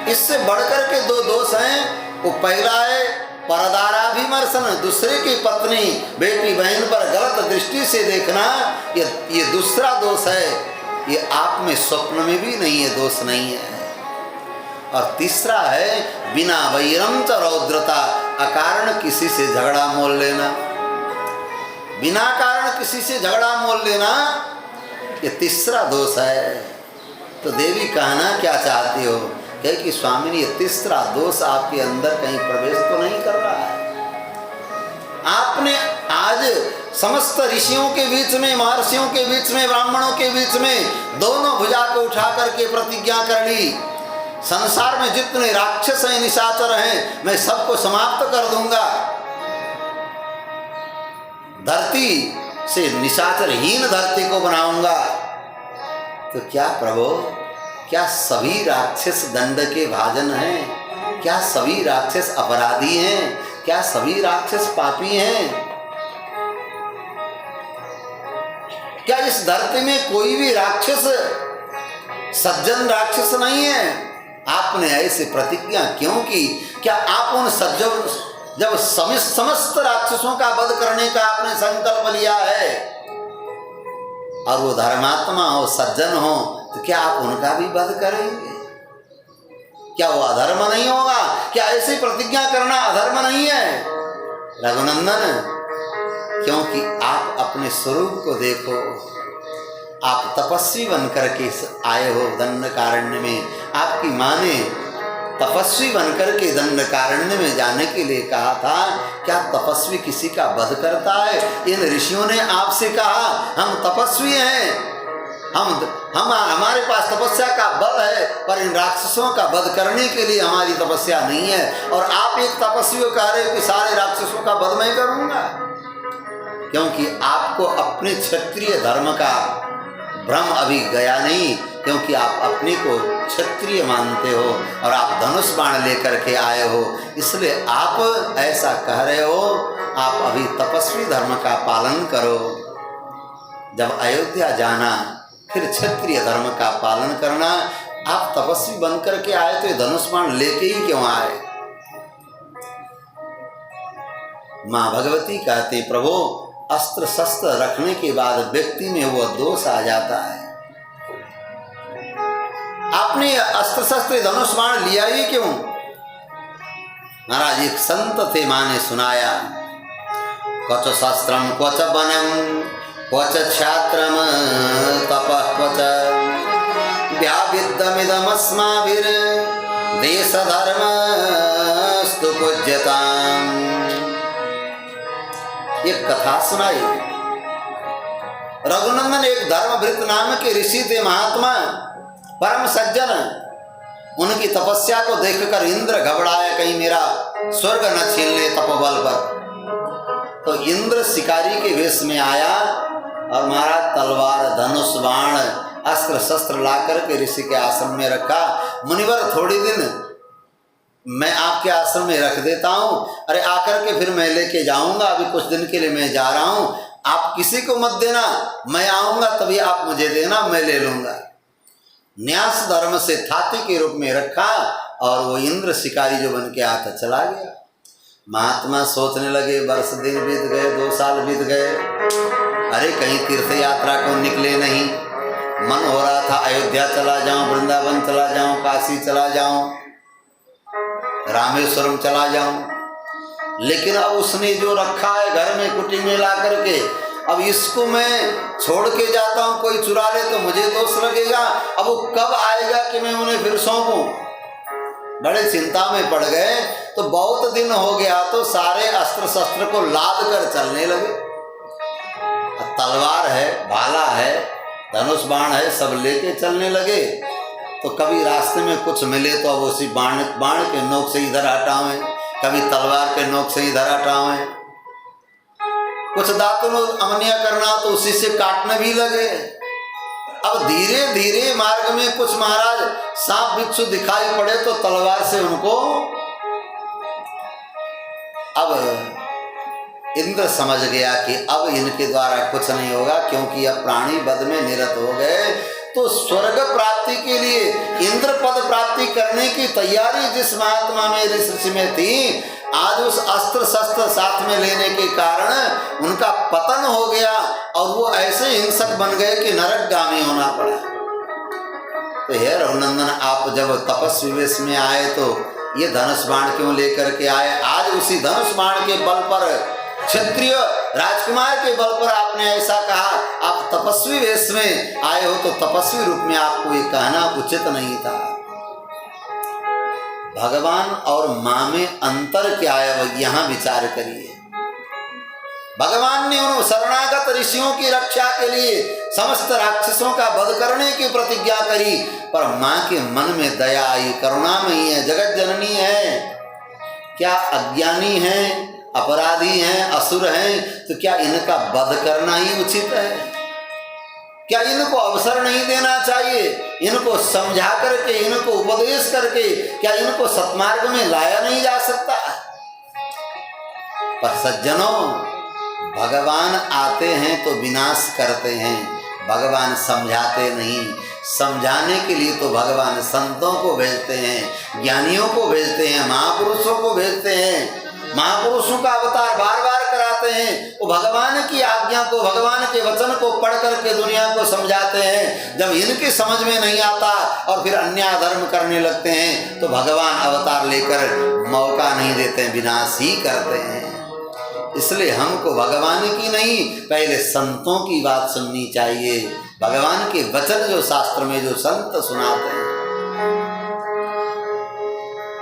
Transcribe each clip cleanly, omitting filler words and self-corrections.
इससे बढ़कर के दो दोष हैं। वो पहला है परदाराभिमर्शन, दूसरे की पत्नी बेटी बहन पर गलत दृष्टि से देखना, ये दूसरा दोष है। ये आप में स्वप्न में भी नहीं, ये दोष नहीं है। और तीसरा है बिना वैरम च रौद्रता, अकारण किसी से झगड़ा मोल लेना, बिना कारण किसी से झगड़ा मोल लेना, ये तीसरा दोष है। तो देवी कहना क्या चाहती हो? कहे कि स्वामिनी ये तीसरा दोष आपके अंदर कहीं प्रवेश तो नहीं कर रहा है। आपने आज समस्त ऋषियों के बीच में, महर्षियों के बीच में, ब्राह्मणों के बीच में दोनों भुजा को उठा करके प्रतिज्ञा कर ली, संसार में जितने राक्षस हैं, निशाचर हैं, मैं सबको समाप्त कर दूंगा, धरती से निशाचरहीन धरती को बनाऊंगा। तो क्या प्रभु, क्या सभी राक्षस दंड के भाजन हैं? क्या सभी राक्षस अपराधी हैं? क्या सभी राक्षस पापी हैं? क्या इस धरती में कोई भी राक्षस सज्जन राक्षस नहीं है? आपने ऐसी प्रतिज्ञा क्यों की? क्या आप उन सज्जन, जब समस्त राक्षसों का वध करने का आपने संकल्प लिया है और वो धर्मात्मा हो, सज्जन हो, तो क्या आप उनका भी वध करेंगे? क्या वो अधर्म नहीं होगा? क्या ऐसी प्रतिज्ञा करना अधर्म नहीं है? रघुनंदन, क्योंकि आप अपने स्वरूप को देखो, आप तपस्वी बनकर के आए हो दंडकारण्य में। आपकी माँ ने तपस्वी बनकर के दंडकारण्य में जाने के लिए कहा था। क्या तपस्वी किसी का वध करता है? इन ऋषियों ने आपसे कहा हम तपस्वी हैं, हमारे पास तपस्या का बल है, पर इन राक्षसों का वध करने के लिए हमारी तपस्या नहीं है। और आप एक तपस्वी को कह रहे हो कि सारे राक्षसों का वध मैं करूंगा, क्योंकि आपको अपने क्षत्रिय धर्म का भ्रम अभी गया नहीं, क्योंकि आप अपने को क्षत्रिय मानते हो और आप धनुष बाण लेकर के आए हो, इसलिए आप ऐसा कह रहे हो। आप अभी तपस्वी धर्म का पालन करो। जब अयोध्या जाना, फिर क्षत्रिय धर्म का पालन करना। आप तपस्वी बनकर के आए तो ये धनुष बाण लेके ही क्यों आए? माँ भगवती कहते प्रभु, अस्त्र शस्त्र रखने के बाद व्यक्ति में वो दोष आ जाता है। आपने अस्त्र शस्त्र धनुष बाण लिया ही क्यों? महाराज, एक संत थे, माँ ने सुनाया, क्वच शस्त्रम क्वच वनम क्वच क्षात्रम तपः क्वच व्याविद्धमिदमस्माभिर् देशधर्मस्तु पूज्यताम्। एक कथा सुनाई। रघुनंदन एक धर्मभृत नाम के ऋषि थे, महात्मा, परम सज्जन। उनकी तपस्या को देखकर इंद्र घबराया, कहीं मेरा स्वर्ग न छीन ले तपोबल पर। तो इंद्र शिकारी के वेश में आया और महाराज तलवार, धनुष, बाण, अस्त्र शस्त्र लाकर के ऋषि के आश्रम में रखा। मुनिवर, थोड़ी दिन मैं आपके आश्रम में रख देता हूँ, अरे आकर के फिर मैं लेके जाऊंगा, अभी कुछ दिन के लिए मैं जा रहा हूँ, आप किसी को मत देना, मैं आऊंगा तभी आप मुझे देना, मैं ले लूंगा। न्यास धर्म से थाती के रूप में रखा और वो इंद्र शिकारी जो बन के आता चला गया। महात्मा सोचने लगे, वर्ष दिन बीत गए, 2 साल बीत गए, अरे कहीं तीर्थ यात्रा को निकले नहीं। मन हो रहा था अयोध्या चला जाऊं, वृंदावन चला जाऊं, काशी चला जाऊं, रामेश्वरम चला जाऊं, लेकिन अब उसने जो रखा है घर में कुटी में ला करके, अब इसको मैं छोड़ के जाता हूं, कोई चुरा ले तो मुझे दोष लगेगा। अब वो कब आएगा कि मैं उन्हें फिर सौंपूं? बड़े चिंता में पड़ गए। तो बहुत दिन हो गया तो सारे अस्त्र शस्त्र को लाद कर चलने लगे। तलवार है, भाला है, धनुष बाण है, सब लेके चलने लगे। तो कभी रास्ते में कुछ मिले तो अब उसी बाण के नोक से इधर हटावें, कभी तलवार के नोक से इधर हटावें, कुछ दांतों अमनिया करना तो उसी से काटने भी लगे। अब धीरे धीरे मार्ग में कुछ महाराज सांप बिच्छू दिखाई पड़े तो तलवार से उनको, अब इंद्र समझ गया कि अब इनके द्वारा कुछ नहीं होगा, क्योंकि अब प्राणी वध में निरत हो गए। तो स्वर्ग प्राप्ति के लिए इंद्र पद प्राप्ति करने की तैयारी जिस महात्मा में ऋषि में थी, आज उस अस्त्र शस्त्र साथ में लेने के कारण उनका पतन हो गया और वो ऐसे हिंसक बन गए कि नरकगामी होना पड़ा। तो हे रघुनंदन, आप जब तपस्वी वेश में आए तो ये धनुष बाण क्यों लेकर के आए? आज उसी धनुष बाण के बल पर, क्षत्रिय राजकुमार के बल पर आपने ऐसा कहा, आप तपस्वी वेश में आए हो तो तपस्वी रूप में आपको ये कहना उचित नहीं था। भगवान और मां में अंतर क्या है, वह यहां विचार करिए। भगवान ने उन शरणागत ऋषियों की रक्षा के लिए समस्त राक्षसों का वध करने की प्रतिज्ञा करी, पर मां के मन में दया आई, करुणामयी है, जगत जननी है, क्या अज्ञानी है, अपराधी हैं, असुर हैं, तो क्या इनका वध करना ही उचित है? क्या इनको अवसर नहीं देना चाहिए? इनको समझा करके, इनको उपदेश करके क्या इनको सत्मार्ग में लाया नहीं जा सकता? पर सज्जनों, भगवान आते हैं तो विनाश करते हैं, भगवान समझाते नहीं। समझाने के लिए तो भगवान संतों को भेजते हैं, ज्ञानियों को भेजते हैं, महापुरुषों को भेजते हैं, महापुरुषों का अवतार बार बार कराते हैं। वो भगवान की आज्ञा को, भगवान के वचन को पढ़ करके दुनिया को समझाते हैं। जब इनकी समझ में नहीं आता और फिर अन्याय धर्म करने लगते हैं तो भगवान अवतार लेकर मौका नहीं देते, विनाश ही करते हैं। इसलिए हमको भगवान की नहीं, पहले संतों की बात सुननी चाहिए। भगवान के वचन जो शास्त्र में जो संत सुनाते हैं।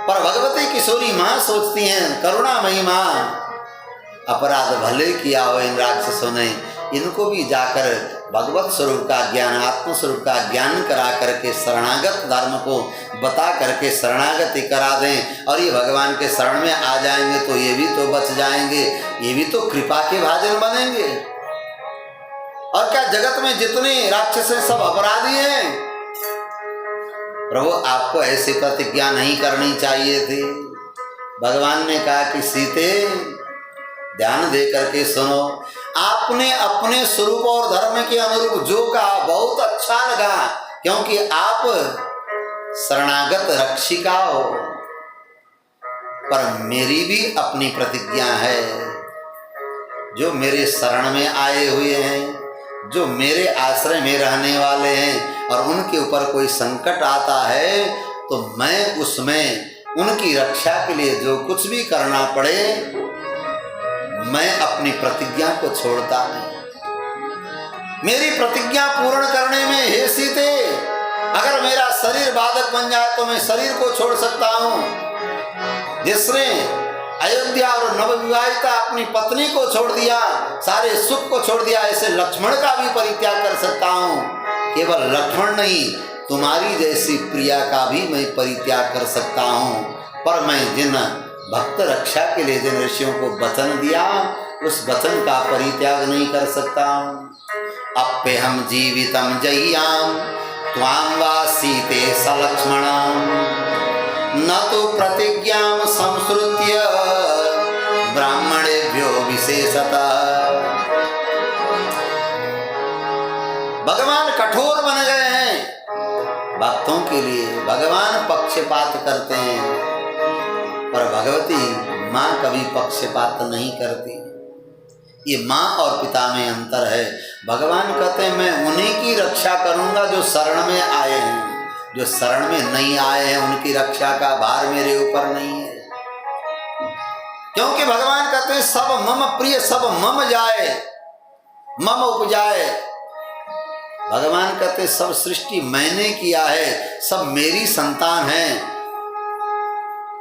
पर भगवती किशोरी मां सोचती हैं, करुणामयी मां, अपराध भले किया हो इन राक्षसों ने, इनको भी जाकर भगवत स्वरूप का ज्ञान, आत्म स्वरूप का ज्ञान करा करके शरणागत धर्म को बता करके शरणागति करा दें, और ये भगवान के शरण में आ जाएंगे तो ये भी तो बच जाएंगे, ये भी तो कृपा के भाजन बनेंगे। और क्या जगत में जितने राक्षस हैं सब अपराधी हैं? प्रभु, आपको ऐसी प्रतिज्ञा नहीं करनी चाहिए थी। भगवान ने कहा कि सीते, ध्यान दे करके सुनो, आपने अपने स्वरूप और धर्म के अनुरूप जो कहा बहुत अच्छा लगा, क्योंकि आप शरणागत रक्षिका हो। पर मेरी भी अपनी प्रतिज्ञा है, जो मेरे शरण में आए हुए हैं, जो मेरे आश्रय में रहने वाले हैं, और उनके ऊपर कोई संकट आता है तो मैं उसमें उनकी रक्षा के लिए जो कुछ भी करना पड़े, मैं अपनी प्रतिज्ञा को छोड़ता नहीं। मेरी प्रतिज्ञा पूर्ण करने में, हे सीते, अगर मेरा शरीर बाधक बन जाए तो मैं शरीर को छोड़ सकता हूं। जिसने अयोध्या और नवविवाहिता अपनी पत्नी को छोड़ दिया, सारे सुख को छोड़ दिया, ऐसे लक्ष्मण का भी परित्याग कर सकता हूं। केवल लक्ष्मण नहीं, तुम्हारी जैसी प्रिया का भी मैं परित्याग कर सकता हूं। पर मैं जिन भक्त रक्षा के लिए जिन ऋषियों को वचन दिया, उस वचन का परित्याग नहीं कर सकता हूं। अप्यहम जीवितम जय्याम त्वां वा सीते सलक्ष्मणं, न तो प्रतिज्ञां संश्रुत्य ब्राह्मणेभ्यो विशेषतः। भगवान कठोर बन गए हैं भक्तों के लिए, भगवान पक्षपात करते हैं, पर भगवती मां कभी पक्षपात नहीं करती। ये मां और पिता में अंतर है। भगवान कहते हैं मैं उन्हीं की रक्षा करूंगा जो शरण में आए हैं, जो शरण में नहीं आए हैं उनकी रक्षा का भार मेरे ऊपर नहीं है। क्योंकि भगवान कहते हैं सब मम प्रिय, सब मम जाए, मम उपजाए। भगवान कहते सब सृष्टि मैंने किया है, सब मेरी संतान है,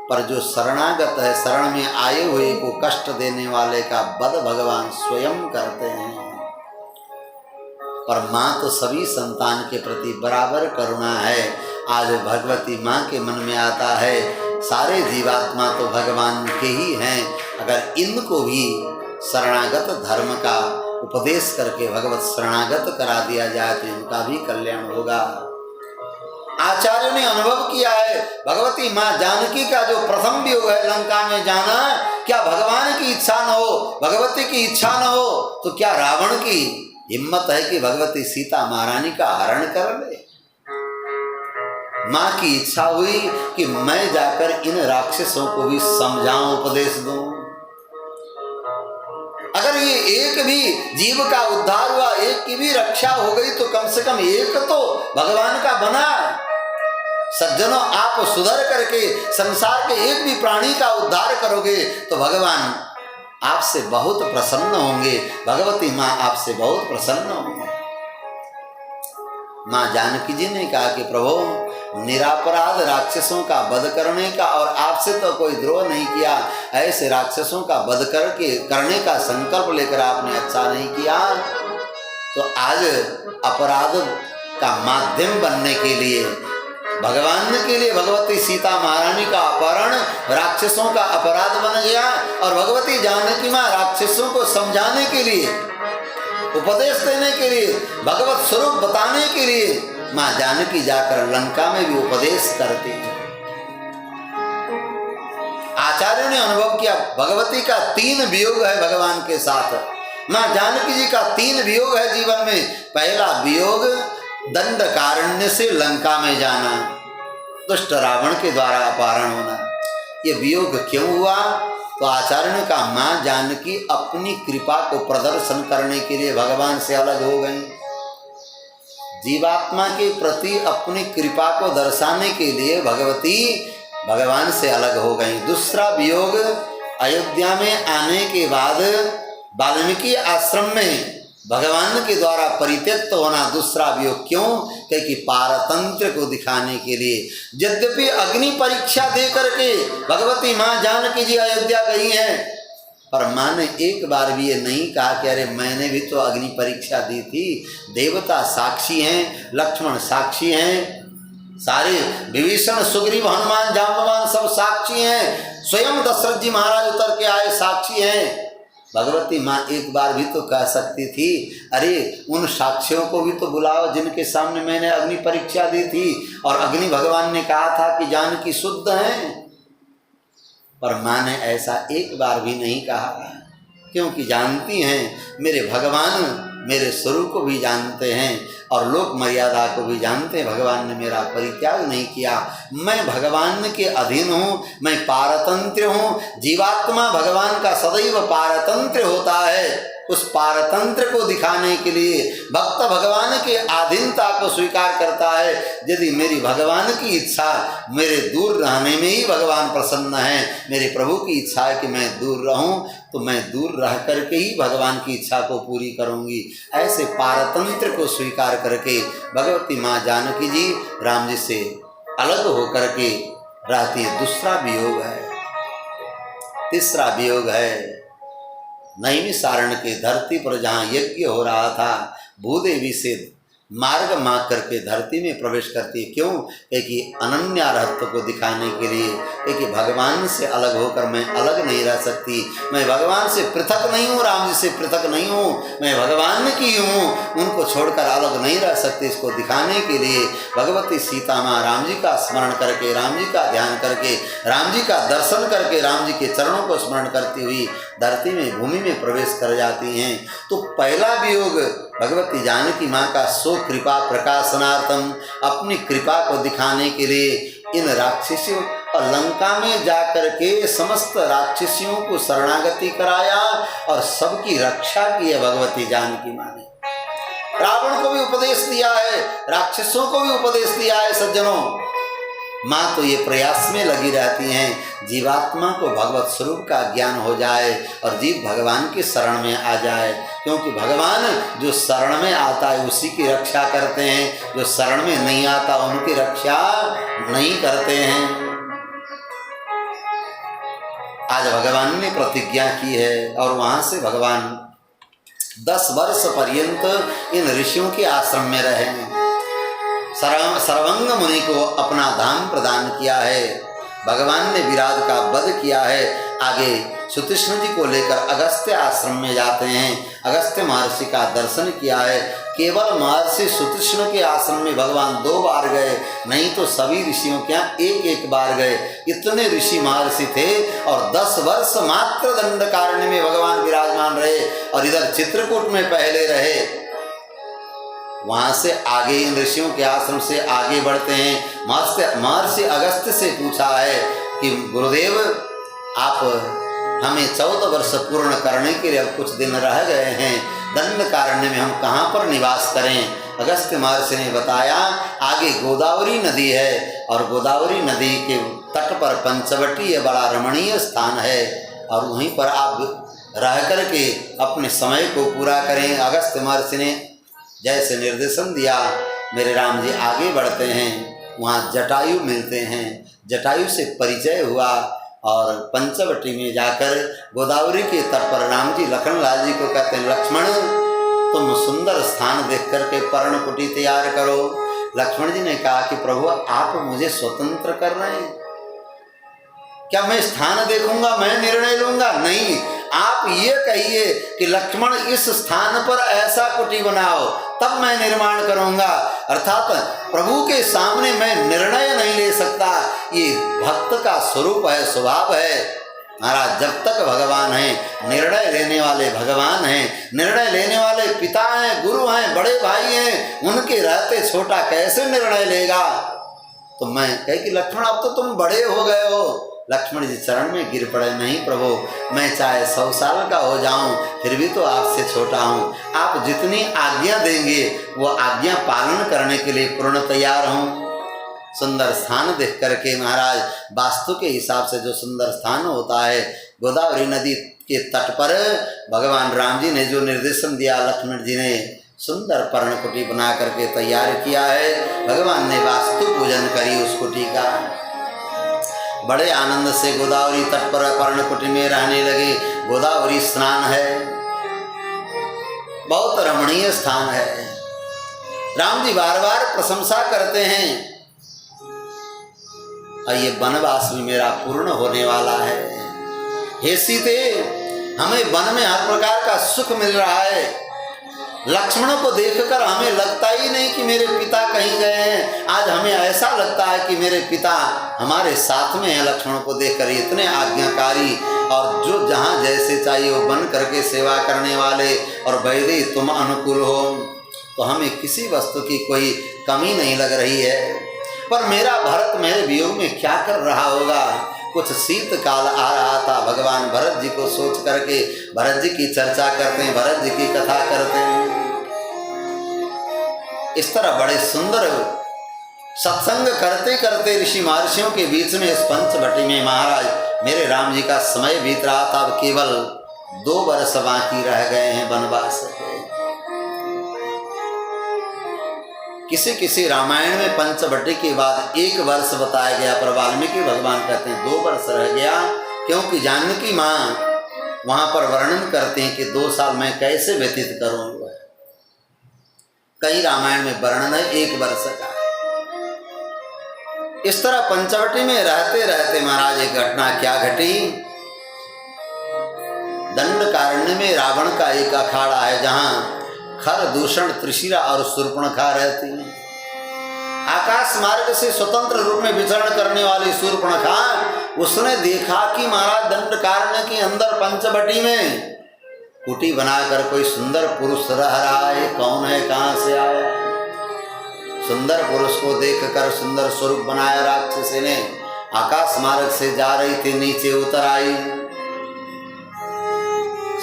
पर जो शरणागत है, शरण में आए हुए को कष्ट देने वाले का वध भगवान स्वयं करते हैं। पर मां तो सभी संतान के प्रति बराबर करुणा है। आज भगवती मां के मन में आता है सारे जीवात्मा तो भगवान के ही हैं, अगर इनको भी शरणागत धर्म का उपदेश करके भगवत शरणागत करा दिया जाए तो इनका भी कल्याण होगा। आचार्यों ने अनुभव किया है, भगवती मां जानकी का जो प्रथम वियोग है लंका में जाना, क्या भगवान की इच्छा न हो, भगवती की इच्छा न हो, तो क्या रावण की हिम्मत है कि भगवती सीता महारानी का हरण कर ले? माँ की इच्छा हुई कि मैं जाकर इन राक्षसों को भी समझाऊं, उपदेश दूं। अगर ये एक भी जीव का उद्धार हुआ, एक की भी रक्षा हो गई, तो कम से कम एक तो भगवान का बना। सज्जनों, आप सुधर करके संसार के एक भी प्राणी का उद्धार करोगे तो भगवान आपसे बहुत प्रसन्न होंगे, भगवती माँ आपसे बहुत प्रसन्न होंगे। माँ जानकी जी ने कहा कि प्रभु, निरापराध राक्षसों का वध करने का, और आपसे तो कोई द्रोह नहीं किया, ऐसे राक्षसों का वध करने का संकल्प लेकर आपने अच्छा नहीं किया, तो आज अपराध का माध्यम बनने के लिए, भगवान के लिए भगवती सीता महारानी का अपहरण राक्षसों का अपराध बन गया, और भगवती जानकी माँ राक्षसों को समझाने के लिए, उपदेश देने के लिए, भगवत स्वरूप बताने के लिए माँ जानकी जाकर लंका में भी उपदेश करती है। आचार्यों ने अनुभव किया, भगवती का 3 वियोग है भगवान के साथ। माँ जानकी जी का 3 वियोग है जीवन में। पहला वियोग दंडकारण्य से लंका में जाना, दुष्ट रावण के द्वारा अपहरण होना। ये वियोग क्यों हुआ? तो आचार्य ने कहा, माँ जानकी अपनी कृपा को प्रदर्शन करने के लिए भगवान से अलग हो गई। जीवात्मा के प्रति अपनी कृपा को दर्शाने के लिए भगवती भगवान से अलग हो गई। दूसरा वियोग, अयोध्या में आने के बाद वाल्मीकि आश्रम में भगवान के द्वारा परित्यक्त होना दूसरा वियोग। क्यों? क्योंकि पारतंत्र को दिखाने के लिए। यद्यपि अग्नि परीक्षा दे करके भगवती माँ जानकी जी अयोध्या गई हैं, पर माँ ने एक बार भी ये नहीं कहा कि अरे मैंने भी तो अग्नि परीक्षा दी थी। देवता साक्षी हैं, लक्ष्मण साक्षी हैं, सारे विभीषण, सुग्रीव, हनुमान, जांबवान सब साक्षी हैं, स्वयं दशरथ जी महाराज उतर के आए साक्षी हैं। भगवती माँ एक बार भी तो कह सकती थी, अरे उन साक्षियों को भी तो बुलाओ जिनके सामने मैंने अग्नि परीक्षा दी थी और अग्नि भगवान ने कहा था कि जानकी शुद्ध हैं। पर माँ ने ऐसा एक बार भी नहीं कहा, क्योंकि जानती हैं मेरे भगवान मेरे स्वरूप को भी जानते हैं और लोक मर्यादा को भी जानते हैं। भगवान ने मेरा परित्याग नहीं किया, मैं भगवान के अधीन हूँ, मैं पारतंत्र हूँ। जीवात्मा भगवान का सदैव पारतंत्र होता है। उस पारतंत्र को दिखाने के लिए भक्त भगवान के अधीनता को स्वीकार करता है। यदि मेरी भगवान की इच्छा मेरे दूर रहने में ही भगवान प्रसन्न है, मेरे प्रभु की इच्छा है कि मैं दूर रहूं, तो मैं दूर रह करके ही भगवान की इच्छा को पूरी करूंगी। ऐसे पारतंत्र को स्वीकार करके भगवती माँ जानकी जी राम जी से अलग होकर के रहती है। दूसरा वियोग है। तीसरा वियोग है नैमिषारण्य के धरती पर जहाँ यज्ञ हो रहा था, भूदेवी से मार्ग मांग करके धरती में प्रवेश करती है। क्यों? क्योंकि अनन्यारहत्व को दिखाने के लिए, क्योंकि भगवान से अलग होकर मैं अलग नहीं रह सकती, मैं भगवान से पृथक नहीं हूँ, राम जी से पृथक नहीं हूँ, मैं भगवान की हूँ, उनको छोड़कर अलग नहीं रह सकती। इसको दिखाने के लिए भगवती सीता माँ राम जी का स्मरण करके, राम जी का ध्यान करके, राम जी का दर्शन करके, राम जी के चरणों को स्मरण करती हुई धरती में, भूमि में प्रवेश कर जाती हैं। तो पहला वियोग भगवती जानकी माँ का सो कृपा प्रकाशनार्थम, अपनी कृपा को दिखाने के लिए इन राक्षसियों और लंका में जाकर के समस्त राक्षसियों को शरणागति कराया और सबकी रक्षा की है भगवती जानकी माँ ने। रावण को भी उपदेश दिया है, राक्षसों को भी उपदेश दिया है। सज्जनों, माँ तो ये प्रयास में लगी रहती हैं जीवात्मा को भगवत स्वरूप का ज्ञान हो जाए और जीव भगवान के शरण में आ जाए, क्योंकि भगवान जो शरण में आता है उसी की रक्षा करते हैं, जो शरण में नहीं आता उनकी रक्षा नहीं करते हैं। आज भगवान ने प्रतिज्ञा की है और वहाँ से भगवान 10 वर्ष पर्यंत इन ऋषियों के आश्रम में रहे। सर्वंग मुनि को अपना धाम प्रदान किया है। भगवान ने विराट का वध किया है। आगे सुतीक्ष्ण जी को लेकर अगस्त्य आश्रम में जाते हैं। अगस्त्य महर्षि का दर्शन किया है। केवल महर्षि सुतीक्ष्ण के आश्रम में भगवान 2 बार गए, नहीं तो सभी ऋषियों के यहाँ 1-1 बार गए। इतने ऋषि महर्षि थे और 10 वर्ष मात्र दंडकारण्य में भगवान विराजमान रहे और इधर चित्रकूट में पहले रहे। वहाँ से आगे इन ऋषियों के आश्रम से आगे बढ़ते हैं। महर्षि अगस्त्य से पूछा है कि गुरुदेव आप हमें 14 वर्ष पूर्ण करने के लिए अब कुछ दिन रह गए हैं, दंडकारण्य में हम कहाँ पर निवास करें? अगस्त्य महर्षि ने बताया आगे गोदावरी नदी है और गोदावरी नदी के तट पर पंचवटी बड़ा रमणीय स्थान है और वहीं पर आप रह कर के अपने समय को पूरा करें। अगस्त्य महर्षि ने जैसे निर्देशन दिया मेरे राम जी आगे बढ़ते हैं। वहाँ जटायु मिलते हैं, जटायु से परिचय हुआ और पंचवटी में जाकर गोदावरी के तट पर राम जी लखनलाल जी को कहते हैं लक्ष्मण तुम सुंदर स्थान देख करके पर्णकुटी तैयार करो। लक्ष्मण जी ने कहा कि प्रभु आप मुझे स्वतंत्र कर रहे हैं, क्या मैं स्थान देखूंगा मैं निर्णय लूंगा? नहीं, आप ये कहिए कि लक्ष्मण इस स्थान पर ऐसा कुटी बनाओ तब मैं निर्माण करूंगा। अर्थात प्रभु के सामने मैं निर्णय नहीं ले सकता, ये भक्त का स्वरूप है, स्वभाव है। महाराज जब तक भगवान हैं, निर्णय लेने वाले भगवान हैं, निर्णय लेने वाले पिता हैं, गुरु हैं, बड़े भाई हैं, उनके रहते छोटा कैसे निर्णय लेगा? तो मैं कहे कि लक्ष्मण अब तो तुम बड़े हो गए हो। लक्ष्मण जी चरण में गिर पड़े, नहीं प्रभु मैं चाहे 100 साल का हो जाऊं फिर भी तो आपसे छोटा हूं, आप जितनी आज्ञा देंगे वो आज्ञा पालन करने के लिए पूर्ण तैयार हूं। सुंदर स्थान देख करके महाराज वास्तु के हिसाब से जो सुंदर स्थान होता है गोदावरी नदी के तट पर भगवान राम जी ने जो निर्देशन दिया लक्ष्मण जी ने सुंदर पर्णकुटी बना करके तैयार किया है। भगवान ने वास्तु पूजन करी उस कुटी का, बड़े आनंद से गोदावरी तट पर पर्णकुटी में रहने लगे। गोदावरी स्नान है, बहुत रमणीय स्थान है। राम जी बार बार प्रशंसा करते हैं और ये वनवास भी मेरा पूर्ण होने वाला है। हे सीते हमें वन में हर प्रकार का सुख मिल रहा है। लक्ष्मण को देखकर हमें लगता ही नहीं कि मेरे पिता कहीं गए हैं, आज हमें ऐसा लगता है कि मेरे पिता हमारे साथ में हैं। लक्ष्मण को देखकर इतने आज्ञाकारी और जो जहाँ जैसे चाहिए वो बन करके सेवा करने वाले, और वैदे तुम अनुकूल हो तो हमें किसी वस्तु की कोई कमी नहीं लग रही है। पर मेरा भरत मेरे वियोग में क्या कर रहा होगा? कुछ शीतकाल आ रहा था, भगवान भरत जी को सोच करके भरत जी की चर्चा करते हैं, भरत जी की कथा करते हैं। इस तरह बड़े सुंदर सत्संग करते करते ऋषि महर्षियों के बीच में इस पंचवटी में महाराज मेरे राम जी का समय बीत रहा था। अब केवल 2 वर्ष बाकी रह गए हैं वनवास के। किसी किसी रामायण में पंचवटी के बाद 1 वर्ष बताया गया, पर वाल्मीकि भगवान कहते हैं 2 वर्ष रह गया, क्योंकि जानकी माँ वहां पर वर्णन करते हैं कि 2 साल मैं कैसे व्यतीत करूंगा। कई रामायण में वर्णन है 1 वर्ष का। इस तरह पंचवटी में रहते रहते महाराज एक घटना क्या घटी। दंडकारण्य में रावण का एक अखाड़ा है जहां खर, दूषण, त्रिशिरा और शूर्पणखा रहती हैं। आकाश मार्ग से स्वतंत्र रूप में विचरण करने वाली शूर्पणखा, उसने देखा कि महाराज दंडकारण्य के अंदर पंचवटी में कुटी बनाकर कोई सुंदर पुरुष रह रहा है। कौन है, कहाँ से आया? सुंदर पुरुष को देखकर सुंदर स्वरूप बनाया राक्षसी ने। आकाश मार्ग से जा रही थी, नीचे उतर आई।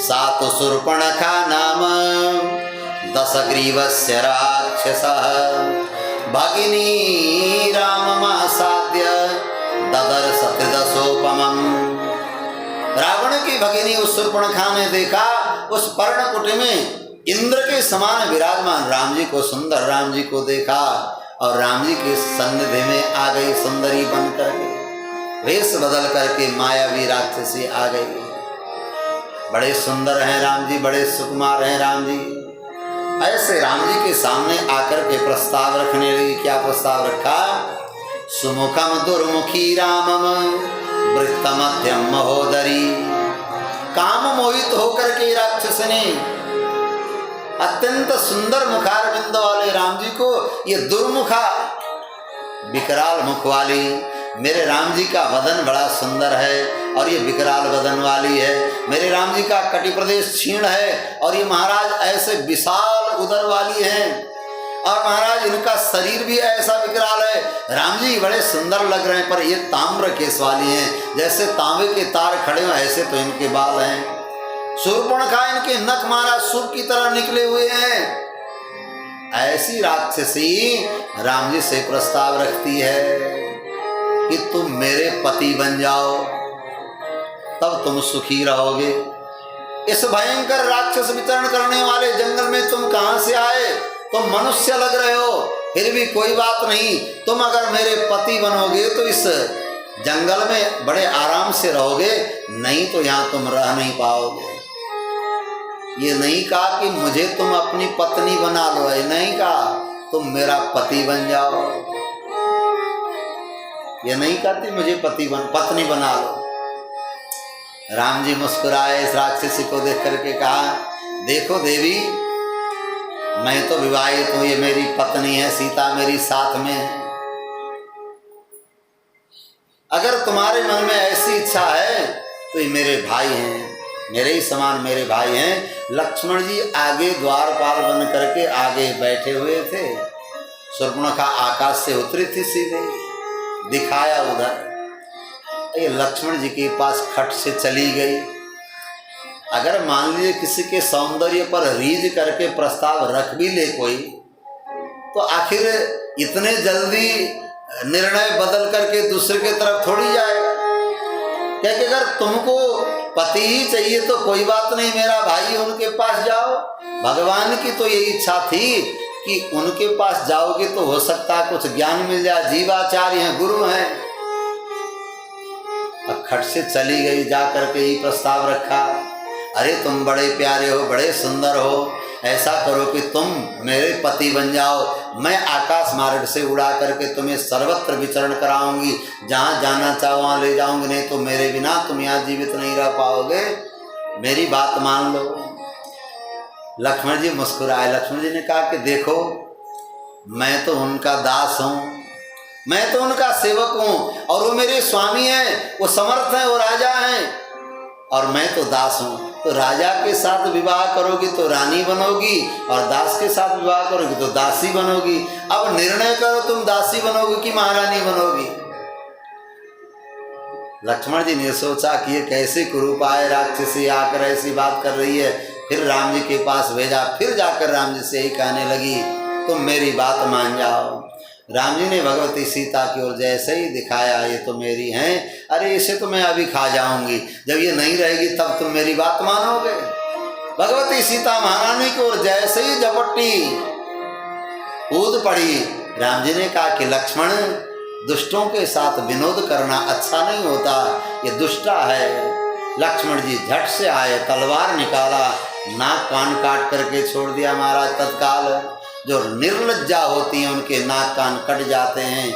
सात शूर्पणखा नाम दशग्रीवस्य राक्षसः भगिनी राममासाद्य ददर्श त्रिदशोपमम्। रावण की भगिनी उस शूर्पणखा ने देखा उस पर्णकुटी में इंद्र के समान विराजमान राम जी को, सुंदर राम जी को देखा और राम जी के सन्निधि में आ गई सुंदरी बन करके, वेश बदल करके मायावी राक्षसी आ गई। बड़े सुंदर हैं राम जी, बड़े सुकुमार हैं राम जी। ऐसे राम जी के सामने आकर के प्रस्ताव रखने लगी। क्या प्रस्ताव रखा? सुमुखम दुर्मुखी रामम वृत्तमध्यम महोदरी। काम मोहित होकर के राक्षस ने अत्यंत सुंदर मुखार बिंद वाले राम जी को, ये दुर्मुखा विकराल मुख वाली, मेरे राम जी का वदन बड़ा सुंदर है और ये विकराल वदन वाली है। मेरे राम जी का कटि प्रदेश क्षीण है और ये महाराज ऐसे विशाल उदर वाली हैं। और महाराज इनका शरीर भी ऐसा विकराल है। राम जी बड़े सुंदर लग रहे हैं, पर ये ताम्र केस वाली हैं, जैसे तांबे के तार खड़े हो ऐसे तो इनके बाल हैं। शूर्पणखा इनके नख महाराज सूप की तरह निकले हुए हैं। ऐसी राक्षसी राम जी से प्रस्ताव रखती है कि तुम मेरे पति बन जाओ, तब तुम सुखी रहोगे। इस भयंकर राक्षस विचरण करने वाले जंगल में तुम कहां से आए? तुम मनुष्य लग रहे हो, फिर भी कोई बात नहीं, तुम अगर मेरे पति बनोगे तो इस जंगल में बड़े आराम से रहोगे, नहीं तो यहां तुम रह नहीं पाओगे। ये नहीं कहा कि मुझे तुम अपनी पत्नी बना लो, ये नहीं कहा तुम मेरा पति बन जाओ, ये नहीं कहती मुझे पत्नी बना लो। राम जी मुस्कुराए, इस राक्षसी को देख करके कहा, देखो देवी, मैं तो विवाहित हूं, ये मेरी पत्नी है, सीता मेरी साथ में है। अगर तुम्हारे मन में ऐसी इच्छा है तो ये मेरे भाई हैं, मेरे ही समान मेरे भाई हैं। लक्ष्मण जी आगे द्वारपाल बन करके आगे बैठे हुए थे। शूर्पणखा आकाश से उतरी थी, सीधे दिखाया उधर। ये लक्ष्मण जी के पास खट से चली गई। अगर मान लीजिए किसी के सौंदर्य पर रीझ करके प्रस्ताव रख भी ले कोई, तो आखिर इतने जल्दी निर्णय बदल करके दूसरे की तरफ थोड़ी जाएगा। क्योंकि अगर तुमको पति ही चाहिए तो कोई बात नहीं, मेरा भाई उनके पास जाओ। भगवान की तो यही इच्छा थी कि उनके पास जाओगे तो हो सकता है कुछ ज्ञान मिल जाए, जीवाचार्य हैं, गुरु हैं। खट से चली गई, जा करके ही प्रस्ताव रखा, अरे तुम बड़े प्यारे हो, बड़े सुंदर हो, ऐसा करो कि तुम मेरे पति बन जाओ, मैं आकाश मार्ग से उड़ा करके तुम्हें सर्वत्र विचरण कराऊंगी, जहाँ जाना चाहो वहाँ ले जाऊंगी, नहीं तो मेरे बिना तुम यहाँ जीवित नहीं रह पाओगे, मेरी बात मान लो। लक्ष्मण जी मुस्कुराए। लक्ष्मण जी ने कहा कि देखो, मैं तो उनका दास हूँ, मैं तो उनका सेवक हूँ, और वो मेरे स्वामी हैं, वो समर्थ हैं, वो राजा हैं, और मैं तो दास हूँ। तो राजा के साथ विवाह करोगी तो रानी बनोगी, और दास के साथ विवाह करोगी तो दासी बनोगी। अब निर्णय करो, तुम दासी बनोगी कि महारानी बनोगी। लक्ष्मण जी ने सोचा कि ये कैसे कुरूपाय राक्षसी आकर ऐसी बात कर रही है। फिर राम जी के पास भेजा, फिर जाकर राम जी से यही कहने लगी, तुम मेरी बात मान जाओ। राम जी ने भगवती सीता की ओर जैसे ही दिखाया, ये तो मेरी हैं, अरे इसे तो मैं अभी खा जाऊंगी, जब ये नहीं रहेगी तब तुम मेरी बात मानोगे। भगवती सीता महारानी की ओर जैसे ही झपटी, कूद पड़ी। राम जी ने कहा कि लक्ष्मण, दुष्टों के साथ विनोद करना अच्छा नहीं होता, ये दुष्टा है। लक्ष्मण जी झट से आए, तलवार निकाला, नाक कान काट करके छोड़ दिया महाराज तत्काल। जो निर्लज्जा होती हैं उनके नाक कान कट जाते हैं।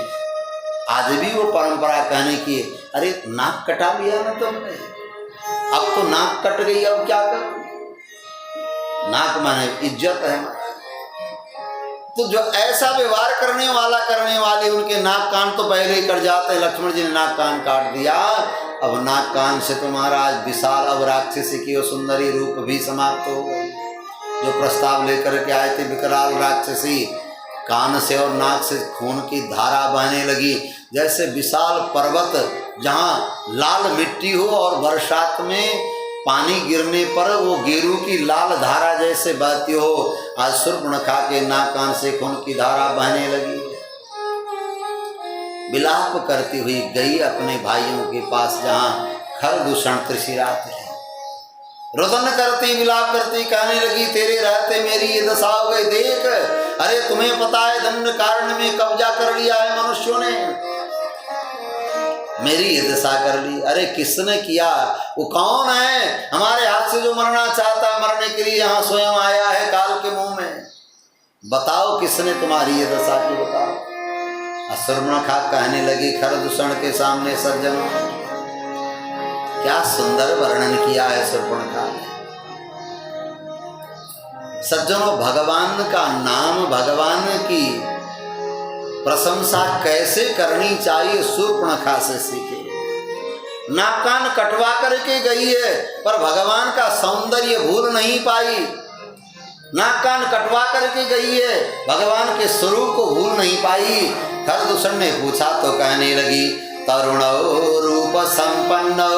आज भी वो परंपरा कहने की, अरे नाक कटा लिया ना तुमने, अब तो नाक कट गई, अब क्या कर। नाक माने इज्जत है। तो जो ऐसा व्यवहार करने वाले उनके नाक कान तो पहले ही कट जाते हैं। लक्ष्मण जी ने नाक कान काट दिया। अब नाक कान से तो महाराज विशाल अब राक्षसी की वो सुंदरी रूप भी समाप्त हो गई। जो प्रस्ताव लेकर के आए थे विकराल राक्षसी, कान से और नाक से खून की धारा बहने लगी, जैसे विशाल पर्वत जहाँ लाल मिट्टी हो और बरसात में पानी गिरने पर वो गेरू की लाल धारा जैसे बहती हो। आज शूर्पणखा के नाक कान से खून की धारा बहने लगी। विलाप करती हुई गई अपने भाइयों के पास जहाँ खरदूषण त्रिशिरा थे। रोदन करती, विलाप करती, कहने लगी, तेरे रहते मेरी ये दशा हो गई, देख, अरे तुम्हें पता है दंड कारण में कब्जा कर लिया है मनुष्यों ने, मेरी ये दशा कर ली। अरे किसने किया? वो कौन है हमारे हाथ से जो मरना चाहता, मरने के लिए यहाँ स्वयं आया है काल के मुंह में, बताओ किसने तुम्हारी ये दशा की, बताओ। शूर्पणखा कहने लगी खरदूषण के सामने, सज्जनों, क्या सुंदर वर्णन किया है शूर्पणखा ने। सज्जनों, भगवान का नाम, भगवान की प्रशंसा कैसे करनी चाहिए शूर्पणखा से सीखे। नाक कान कटवा करके गई है, पर भगवान का सौंदर्य भूल नहीं पाई। नाक कान कटवा करके गई है, भगवान के स्वरूप को भूल नहीं पाई। खरदूषण ने पूछा तो कहने लगी, तरुणो रूप संपन्नो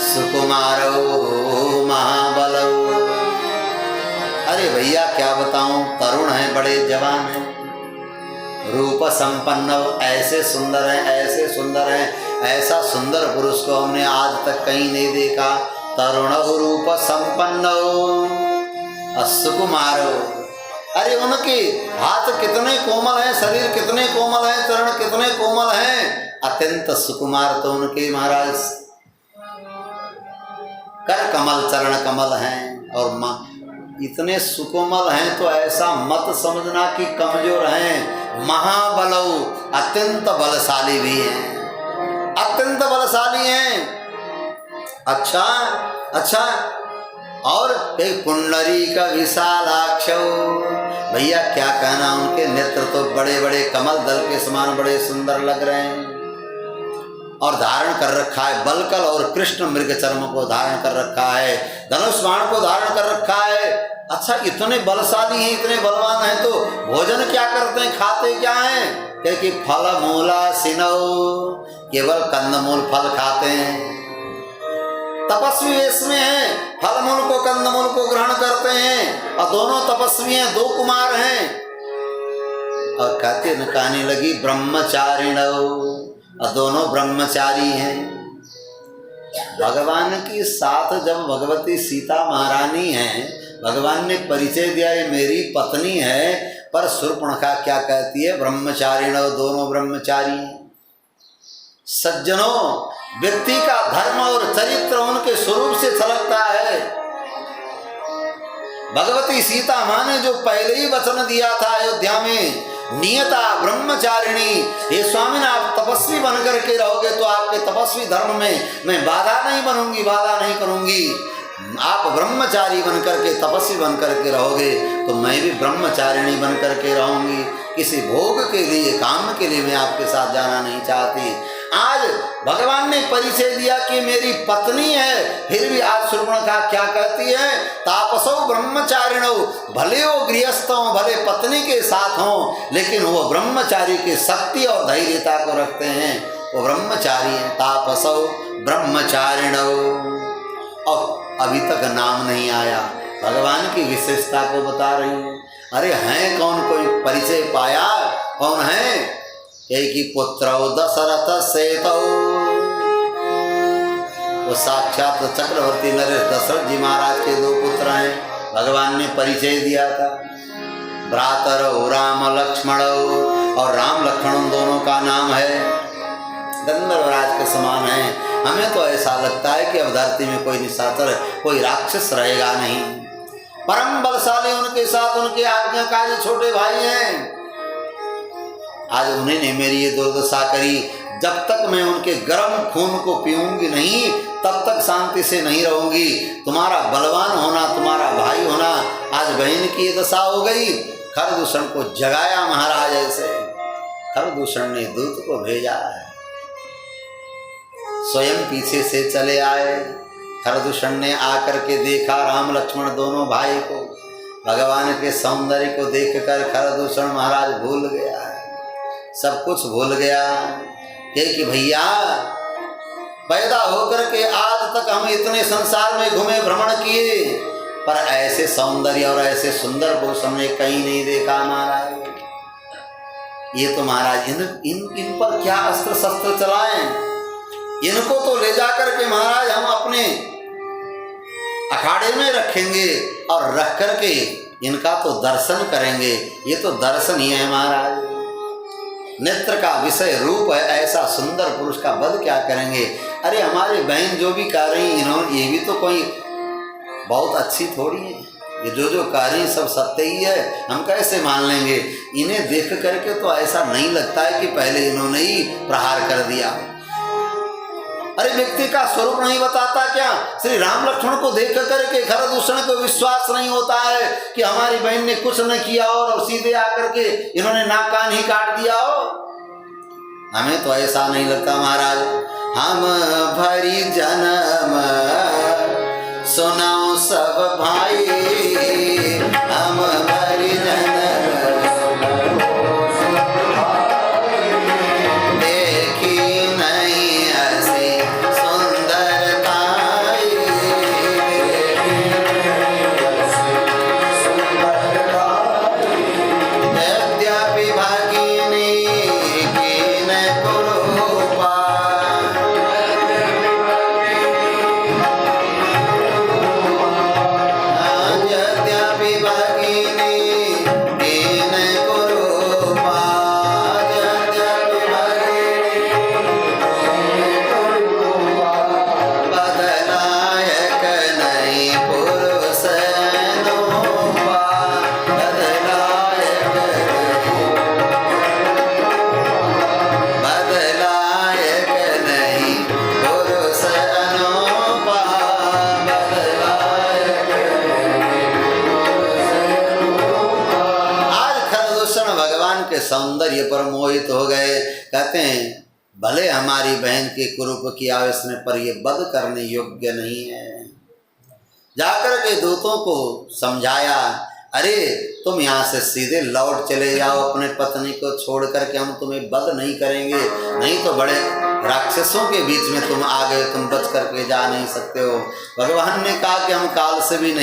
सुकुमारो महाबलो। अरे भैया क्या बताऊं, तरुण है, बड़े जवान है, रूप संपन्न, ऐसे सुंदर है, ऐसे सुंदर है, ऐसा सुंदर पुरुष को हमने आज तक कहीं नहीं देखा। तरुण रूप संपन्न सुकुमारो। अरे उनके हाथ कितने कोमल हैं, शरीर कितने कोमल हैं, चरण कितने कोमल हैं, अत्यंत सुकुमार तो उनके महाराज कर कमल चरण कमल हैं। और माँ इतने सुकोमल हैं तो ऐसा मत समझना कि कमजोर हैं, महाबलौ, अत्यंत बलशाली भी हैं, अत्यंत बलशाली हैं। अच्छा अच्छा, और एक पुंडरी का विशालाक्ष, भैया क्या कहना, उनके नेत्र तो बड़े बड़े कमल दल के समान बड़े सुंदर लग रहे हैं। और धारण कर रखा है बलकल और कृष्ण मृग चर्म को धारण कर रखा है, धनुष बाण को धारण कर रखा है। अच्छा, इतने बलशाली हैं, इतने बलवान हैं, तो भोजन क्या करते हैं, खाते क्या हैं? क्योंकि फल मूला सिनौ, केवल कंदमूल फल खाते हैं। तपस्वी वेश में हैं, फल मूल को कंदमूल को ग्रहण करते हैं, और दोनों तपस्वी हैं, दो कुमार हैं। और कहते न कहने लगी ब्रह्मचारिणौ, और दोनों ब्रह्मचारी हैं। भगवान के साथ जब भगवती सीता महारानी हैं, भगवान ने परिचय दिया ये मेरी पत्नी है, पर शूर्पणखा क्या कहती है, ब्रह्मचारिणौ, दोनों ब्रह्मचारी हैं। सज्जनों, व्यक्ति का धर्म और चरित्र उनके स्वरूप से छलकता है। भगवती सीता मां ने जो पहले ही वचन दिया था अयोध्या में, नियता ब्रह्मचारिणी, हे स्वामी आप तपस्वी बनकर के रहोगे तो आपके तपस्वी धर्म में मैं बाधा नहीं बनूंगी, बाधा नहीं करूंगी। आप ब्रह्मचारी बनकर के तपस्वी बनकर के रहोगे तो मैं भी ब्रह्मचारिणी बनकर के रहूंगी। किसी भोग के लिए, काम के लिए मैं आपके साथ जाना नहीं चाहती। आज भगवान ने परिचय दिया कि मेरी पत्नी है, फिर भी आज शूर्पणखा क्या कहती है, तापसो ब्रह्मचारिणो, भले वो गृहस्थ हों, भले पत्नी के साथ हों, लेकिन वो ब्रह्मचारी की शक्ति और धैर्यता को रखते हैं, वो ब्रह्मचारी हैं। तापसो ब्रह्मचारिणो, और अभी तक नाम नहीं आया, भगवान की विशेषता को बता रही है। अरे हैं कौन, कोई परिचय पाया, कौन है? एक ही पुत्र दशरथ सेतौ, वो साक्षात चक्रवर्ती नरेश दशरथ जी महाराज के दो पुत्र हैं। भगवान ने परिचय दिया था, भ्रातरौ राम लक्ष्मण, और राम लक्ष्मण दोनों का नाम है, गंधर्वराज के समान है। हमें तो ऐसा लगता है कि अब धरती में कोई निशाचर, कोई राक्षस रहेगा नहीं। परम बलशाली उनके साथ उनके आज्ञाकारी छोटे भाई हैं। आज उन्होंने मेरी ये दुर्दशा करी, जब तक मैं उनके गर्म खून को पीऊंगी नहीं, तब तक शांति से नहीं रहूंगी। तुम्हारा बलवान होना, तुम्हारा भाई होना, आज बहन की ये दशा हो गई। खरदूषण को जगाया महाराज ऐसे, खरदूषण ने दूत को भेजा है, स्वयं पीछे से चले आए। खरदूषण ने आकर के देखा राम लक्ष्मण दोनों भाई को, भगवान के सौंदर्य को देखकर खरदूषण महाराज भूल गया, सब कुछ भूल गया। कि भैया पैदा होकर के आज तक हम इतने संसार में घूमे, भ्रमण किए, पर ऐसे सौंदर्य और ऐसे सुंदर पुरुष हमने कहीं नहीं देखा महाराज। ये तो महाराज इन पर क्या अस्त्र शस्त्र चलाएं, इनको तो ले जाकर के महाराज हम अपने अखाड़े में रखेंगे और रख करके इनका तो दर्शन करेंगे। ये तो दर्शन ही है महाराज, नेत्र का विषय रूप है, ऐसा सुंदर पुरुष का वध क्या करेंगे। अरे हमारी बहन जो भी कह रही इन्होंने, ये भी तो कोई बहुत अच्छी थोड़ी है, ये जो कह रही सब सत्य ही है, हम कैसे मान लेंगे। इन्हें देख करके तो ऐसा नहीं लगता है कि पहले इन्होंने ही प्रहार कर दिया। अरे व्यक्ति का स्वरूप नहीं बताता क्या? श्री राम लक्ष्मण को देख करके खरदूषण को विश्वास नहीं होता है कि हमारी बहन ने कुछ न किया और सीधे आकर के इन्होंने नाक कान ही काट दिया हो। हमें तो ऐसा नहीं लगता महाराज। हम भरी जन्म सुनाओ सब भाई, पर मोहित हो गए। कहते हैं भले हमारी बहन के कुरूप किया इसने, पर ये वध करने योग्य नहीं है। जाकर के दूतों को समझाया, अरे तुम यहाँ से सीधे लौट चले जाओ अपने पत्नी को छोड़ करके, हम तुम्हें वध नहीं करेंगे, नहीं तो बड़े राक्षसों के बीच में तुम आ गए, तुम बच करके जा नहीं सकते हो। भगवान ने कहा कि हम काल से भी नहीं